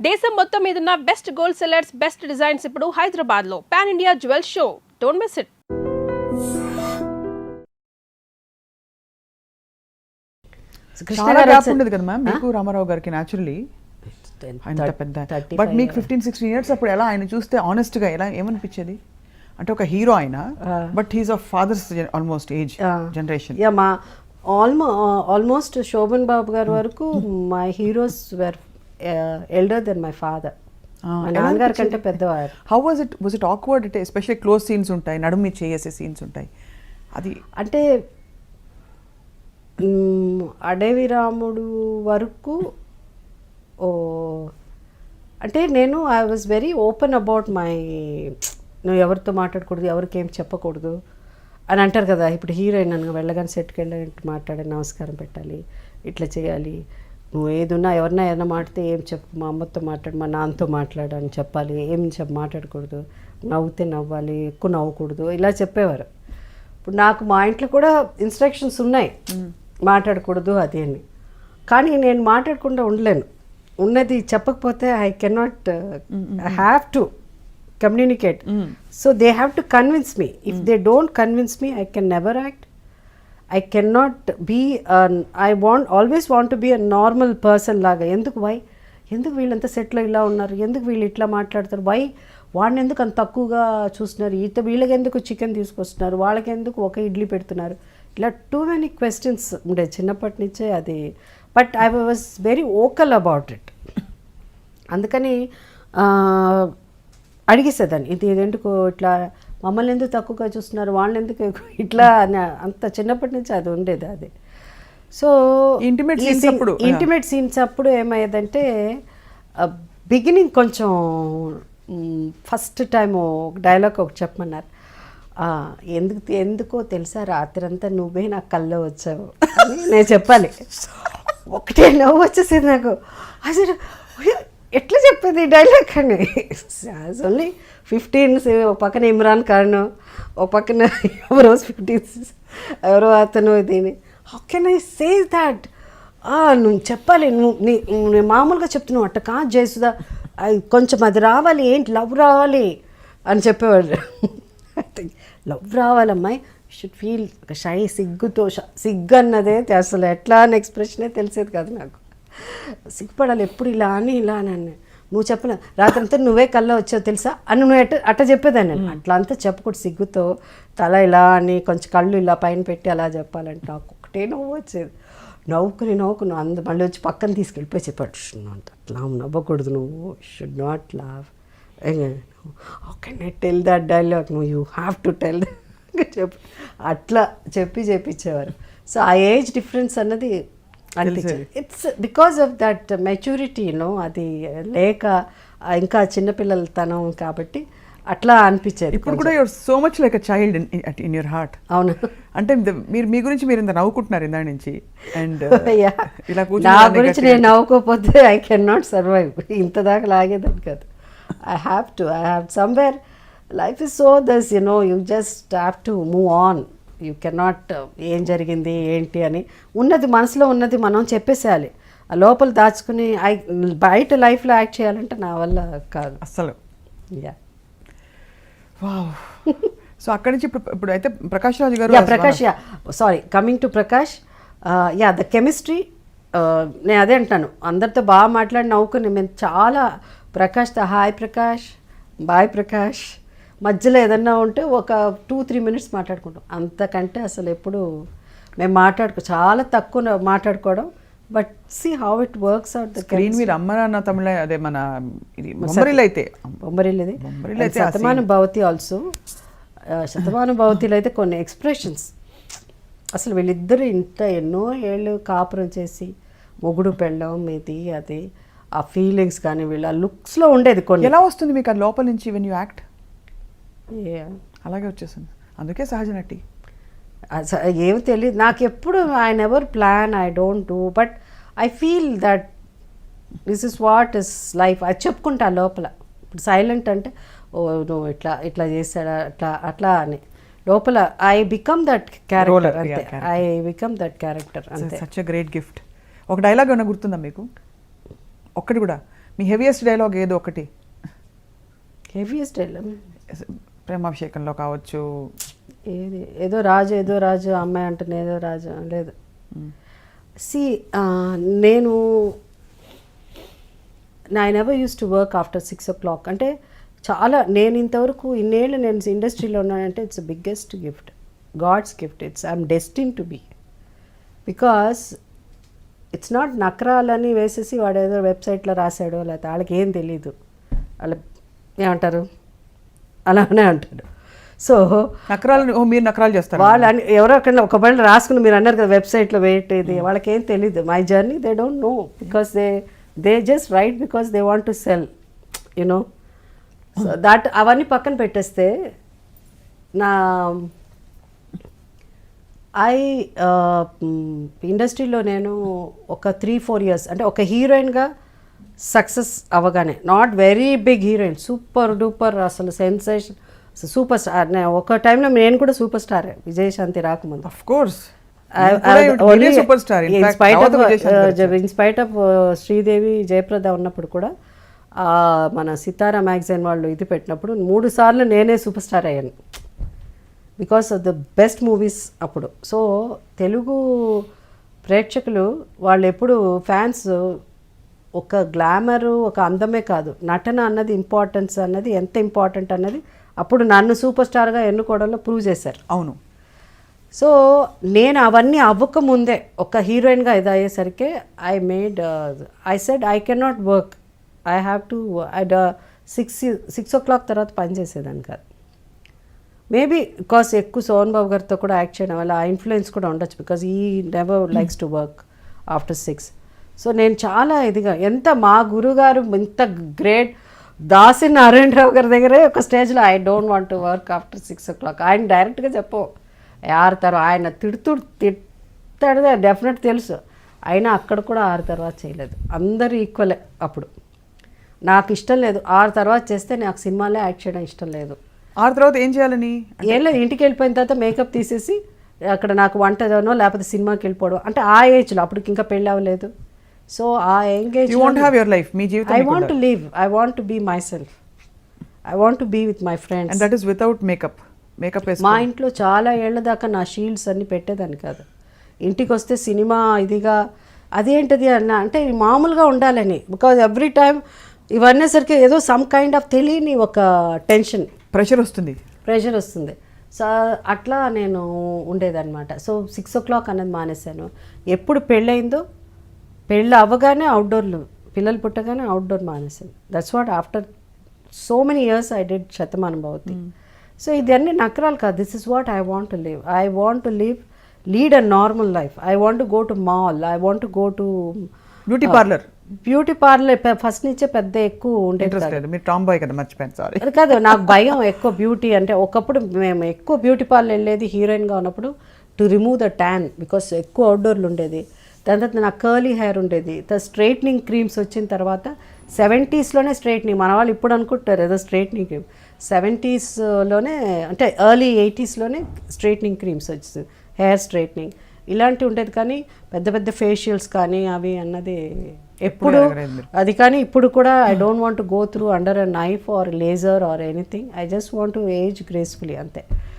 దేశం మొత్తం మీదున్న best gold sellers, best designs ఇప్పుడు హైదరాబాద్ లో pan India jewel show. Don't miss it. చాలా గ్యాప్ ఉండదు కదా మ్యామ్ మీకు రామారావు గారికి న్యాచురలీ అంత పెద్ద. బట్ మీకు 15-16 ఇయర్స్ అప్పుడు ఎలా ఆయన చూస్తే ఆనెస్ట్ గా ఎలా ఏమనిపించేది? అంటే ఒక హీరో ఆయన, but he's of father's almost age generation. Yeah, మా ఆల్మోస్ట్ శోభన్ బాబు గారి వరకు my heroes were elder than my father. మా నాన్నగారి కంటే పెద్దవారు. How was it awkward? అంటే ఎస్పెషల్లీ క్లోజ్ సీన్స్ ఉంటాయి, నడుము చేసే సీన్స్ ఉంటాయి. అది అంటే అడవి రాముడు వరకు అంటే నేను I was very open about my, నువ్వు ఎవరితో మాట్లాడకూడదు, ఎవరికి ఏం చెప్పకూడదు అని అంటారు కదా. ఇప్పుడు హీరోయిన్ నన్ను వెళ్ళగానే సెట్కి వెళ్ళి మాట్లాడాలి, నమస్కారం పెట్టాలి, ఇట్లా చేయాలి, నువ్వు ఏదున్నా ఎవరన్నా మాట్లాడితే ఏం చెప్పు, మా అమ్మతో మాట్లాడు, మా నాన్నతో మాట్లాడు అని చెప్పాలి, ఏం మాట్లాడకూడదు, నవ్వుతే నవ్వాలి, ఎక్కువ నవ్వకూడదు, ఇలా చెప్పేవారు. ఇప్పుడు నాకు మా ఇంట్లో కూడా ఇన్స్ట్రక్షన్స్ ఉన్నాయి, మాట్లాడకూడదు అది అని. కానీ నేను మాట్లాడకుండా ఉండలేను. ఉన్నది చెప్పకపోతే I cannot, I have to communicate. So they have to convince me. If they don't convince me I can never act. I can not be, I always want to be a normal person లాగా. ఎందుకు వీళ్ళంతా సెట్లో ఇలా ఉన్నారు, ఎందుకు వీళ్ళు ఇట్లా మాట్లాడతారు, వాడిని ఎందుకు అంత తక్కువగా చూస్తున్నారు, వీళ్ళకి ఎందుకు చికెన్ తీసుకొస్తున్నారు, వాళ్ళకి ఎందుకు ఒక ఇడ్లీ పెడుతున్నారు, ఇలా టూ మెనీ క్వశ్చన్స్ ఉండే చిన్నప్పటి నుంచే అది. But I was very vocal about it. అందుకని అడిగేసేదాన్ని, ఇది ఎందుకు ఇట్లా మమ్మల్ని ఎందుకు తక్కువగా చూస్తున్నారు, వాళ్ళని ఎందుకు ఇట్లా అని. అంత చిన్నప్పటి నుంచి అది ఉండేది. అది సో ఇంటిమేట్ సీన్స్ అప్పుడు ఏమయ్యేదంటే బిగినింగ్ కొంచెం ఫస్ట్ టైము డైలాగ్ ఒకటి చెప్పమన్నారు. ఎందుకో తెలుసా, రాత్రంతా నువ్వే నా కల్లో వచ్చావు అని నేను చెప్పాలి. ఒకటే నవ్వు వచ్చేసింది నాకు. అసలు ఎట్లా చెప్పేది ఈ డైలాగ్ అని. ఓన్లీ 15, ఒక పక్కన ఇమ్రాన్ ఖాన్, ఒక పక్కన ఎవరో 15, ఎవరో అతను. దీని how can I say that? నువ్వు చెప్పాలి, నువ్వు మామూలుగా చెప్తున్నావు అట్ట కాదు జయసుధా, కొంచెం అది రావాలి, ఏంటి లవ్ రావాలి అని చెప్పేవాడు. లవ్ రావాలమ్మాయి, షుడ్ ఫీల్ షై, సిగ్గు అన్నదే అసలు ఎట్లా అని ఎక్స్ప్రెషనే తెలిసేది కాదు నాకు. సిగ్గుపడాలి ఎప్పుడు ఇలా అని నువ్వు చెప్పిన రాత్రంతా నువ్వే కల్లా వచ్చావు తెలుసా అని నువ్వు అట్ట చెప్పేదాన్ని. అట్లా అంతా చెప్పకూడదు, సిగ్గుతో తల ఇలా అని కొంచెం కళ్ళు ఇలా పైన పెట్టి అలా చెప్పాలంటే నాకు ఒకటే నవ్వు వచ్చేది. నవ్వుకుని మళ్ళీ వచ్చి పక్కన తీసుకెళ్ళిపోయి చెప్పాడు, అంత అట్లా నవ్వకూడదు, నువ్వు షుడ్ నాట్ లావ్. How can I tell that dialogue, నువ్వు యూ హ్యావ్ టు టెల్ చెప్పు. అట్లా చెప్పించేవారు. సో ఆ ఏజ్ డిఫరెన్స్ అన్నది అనిపించింది. It's because of that maturity, అది లేక ఇంకా చిన్నపిల్లలతనం కాబట్టి అట్లా అనిపించేది. ఇప్పుడు కూడా your so much like a child in your heart. అవును. అంటే మీరు మీ గురించి మీరు ఇంత నవ్వుకుంటున్నారు ఇందా నుంచి. అండ్ ఇలా నా గురించి నేను నవ్వుకోకపోతే ఐ కెన్ నాట్ సర్వైవ్. ఇంత దాకా లాగేదాన్ని కాదు. I have somewhere, life is so this, you just have to move on. You cannot ఏం జరిగింది ఏంటి అని ఉన్నది మనసులో ఉన్నది మనం చెప్పేసేయాలి. ఆ లోపల దాచుకుని బయట లైఫ్లో యాక్ట్ చేయాలంటే నా వల్ల కాదు అస్సలు. యా. వావ్. సో అక్కడి నుంచి ఇప్పుడు అయితే ప్రకాష్ రాజ్ గారు, sorry, coming to Prakash, the chemistry, నేను అదే అంటాను, అందరితో బాగా మాట్లాడి నవ్వుకుని మేము చాలా ప్రకాష్తో హాయ్ ప్రకాష్, బాయ్ ప్రకాష్, మధ్యలో ఏదన్నా ఉంటే ఒక 2-3 మినిట్స్ మాట్లాడుకుంటాం. అంతకంటే అసలు ఎప్పుడు మేము చాలా తక్కువ మాట్లాడుకోవడం. But see how it works out the screen మీద. అమ్మ నాన్న తమిళ, అదే మన బొమ్మరిల్లు అయితే శతమాన భవతి ఆల్సో. శతమాన భవతిలో అయితే కొన్ని ఎక్స్ప్రెషన్స్ అసలు వీళ్ళిద్దరు ఇంత ఎన్నో ఏళ్ళు కాపురం చేసి మొగుడు పెళ్ళం ఇది అది, ఆ ఫీలింగ్స్ కానీ వీళ్ళ లుక్స్లో ఉండేది. కొన్ని ఎలా వస్తుంది మీకు అది లోపల నుంచి వెన్ యూ యాక్ట్? అలాగే వచ్చేసింది, అందుకే సహజ నటి. ఏమి తెలియదు నాకు ఎప్పుడు. I never plan, I don't do, but I feel that this is what is life. అది చెప్పుకుంటా లోపల. ఇప్పుడు సైలెంట్ అంటే నువ్వు ఇట్లా చేస్తాడా అట్లా అని, లోపల ఐ బికమ్ దట్ క్యారెక్టర్ అంతే. ఐ బికమ్ దట్ క్యారెక్టర్ అంతే. Such a great gift. ఒక డైలాగ్ ఏమైనా గుర్తుందా మీకు? ఒక్కటి కూడా మీ హెవీయెస్ట్ డైలాగ్ ఏదో ఒకటి, హెవీయెస్ట్ ప్రేమాభిషేకంలో కావచ్చు. ఏది ఏదో రాజు అమ్మాయి అంటుంది, ఏదో రాజు లేదు. సి నేను I never use to work after 6 o'clock. అంటే చాలా నేను ఇంతవరకు ఇన్నేళ్ళు నేను ఇండస్ట్రీలో ఉన్నానంటే it's biggest gift, god's gift. I'm destined to be. Because it's not నకరాలని వేసేసి వాడు ఏదో వెబ్సైట్లో రాశాడు, లేకపోతే వాళ్ళకి ఏం తెలీదు, వాళ్ళ ఏమంటారు అలానే అంటాడు. సో నకరాలు మీరు నకరాలు చేస్తారు. వాళ్ళు ఎవరో అక్కడ ఒక బళ్ళు రాసుకుని మీరు అన్నారు కదా వెబ్సైట్లో వెయిట్ ఇది, వాళ్ళకి ఏం తెలీదు. My journey they don't know because they just right because they want to cell, you know. So that అవన్నీ పక్కన పెట్టేస్తే నా ఇండస్ట్రీలో నేను ఒక 3-4 years అంటే ఒక హీరోయిన్గా సక్సెస్ అవ్వగానే, not very big heroine, super duper అసలు సెన్సేషన్, సూపర్ స్టార్. ఒక టైంలో నేను కూడా సూపర్ స్టార్, విజయశాంతి రాకముందు. Of course in spite of Sridevi Jayaprada ఉన్నప్పుడు కూడా మన సితారా మ్యాగజైన్ వాళ్ళు ఇది పెట్టినప్పుడు 3 సార్లు నేనే సూపర్ స్టార్ అయ్యాను because of the best movies అప్పుడు. సో తెలుగు ప్రేక్షకులు వాళ్ళు ఎప్పుడు ఫ్యాన్స్ ఒక గ్లామరు ఒక అందమే కాదు, నటన అన్నది ఇంపార్టెన్స్ అన్నది ఎంత ఇంపార్టెంట్ అన్నది అప్పుడు నన్ను సూపర్ స్టార్గా ఎన్నుకోవడంలో ప్రూవ్ చేశారు. అవును. సో నేను అవన్నీ అవ్వకముందే ఒక హీరోయిన్గా ఇది అయ్యేసరికి I said I can not work, I have to 6 o'clock తర్వాత పనిచేసేదాన్ని కాదు. మేబీ బికాస్ ఎక్కువ సోహన్ బాబు గారితో కూడా యాక్ట్ చేయడం వల్ల ఆ ఇన్ఫ్లుయెన్స్ కూడా ఉండొచ్చు, బికాస్ ఈ never likes to work after 6. So నేను చాలా ఇదిగా ఎంత మా గురుగారు ఇంత గ్రేట్ దాసి నారాయణరావు గారి దగ్గరే ఒక స్టేజ్లో I don't want to work after 6 o'clock ఆయన డైరెక్ట్గా చెప్పు ఆరుతారు, ఆయన తిడతాడు డెఫినెట్ తెలుసు, అయినా అక్కడ కూడా 6 తర్వాత చేయలేదు. అందరూ ఈక్వలే. అప్పుడు నాకు ఇష్టం లేదు 6 తర్వాత చేస్తే నాకు సినిమాలే యాక్ట్ చేయడం ఇష్టం లేదు. 6 తర్వాత ఏం చేయాలని ఏం లేదు, ఇంటికి వెళ్ళిపోయిన తర్వాత మేకప్ తీసేసి అక్కడ నాకు వంటనో లేకపోతే సినిమాకి వెళ్ళిపోవడం, అంటే ఆ ఏజ్లో అప్పటికి ఇంకా పెళ్ళి అవ్వలేదు. సో ఆ engage you want have your life, మీ జీవితం. I want to live, I want to be myself, I want to be with my friends. And that is without makeup. మా ఇంట్లో చాలా ఏళ్ల దాకా నా షీల్డ్స్ అన్ని పెట్టేదాన్ని కాదు. ఇంటికి వస్తే సినిమా ఇదిగా అదేంటిది అన్న అంటే మామూలుగా ఉండాలని, బికాజ్ ఎవ్రీ టైమ్ ఇవన్నీసరికి ఏదో సమ్ కైండ్ ఆఫ్ తెలియని ఒక టెన్షన్, ప్రెషర్ వస్తుంది. సో అట్లా నేను ఉండేదన్నమాట. సో 6 o'clock అన్నది మానేశాను. ఎప్పుడు పెళ్ళయిందో పెళ్ళి అవ్వగానే అవుట్డోర్లు, పిల్లలు పుట్టగానే అవుట్డోర్ మానేశాను. That's what after so many years I did Shatamanam Bhavati. So ఇదన్నీ నకరాలు కాదు, this is what I want to live. I want to lead a normal life. I want to go to mall, I want to go to beauty parlour. First నుంచే పెద్ద ఎక్కువ ఉండేది అది కాదు, నాకు భయం ఎక్కువ బ్యూటీ అంటే. ఒకప్పుడు మేము ఎక్కువ బ్యూటీ పార్లర్ వెళ్ళేది హీరోయిన్గా ఉన్నప్పుడు to remove the tan, because ఎక్కువ అవుట్డోర్లు ఉండేది. దాని తర్వాత నాకు కర్లీ హెయిర్ ఉండేది. స్ట్రైట్నింగ్ క్రీమ్స్ వచ్చిన తర్వాత 70s స్ట్రైట్నింగ్, మన వాళ్ళు ఇప్పుడు అనుకుంటారు ఏదో స్ట్రైట్నింగ్ క్రీమ్, 70sలోనే అంటే ఎర్లీ 80sలోనే స్ట్రైట్నింగ్ క్రీమ్స్ వచ్చింది, హెయిర్ స్ట్రైట్నింగ్ ఇలాంటివి ఉండేది. కానీ పెద్ద పెద్ద ఫేషియల్స్ కానీ అవి అన్నది ఎప్పుడు అది. కానీ ఇప్పుడు కూడా I don't want to go through under a knife or laser or anything. I just want to age gracefully అంతే.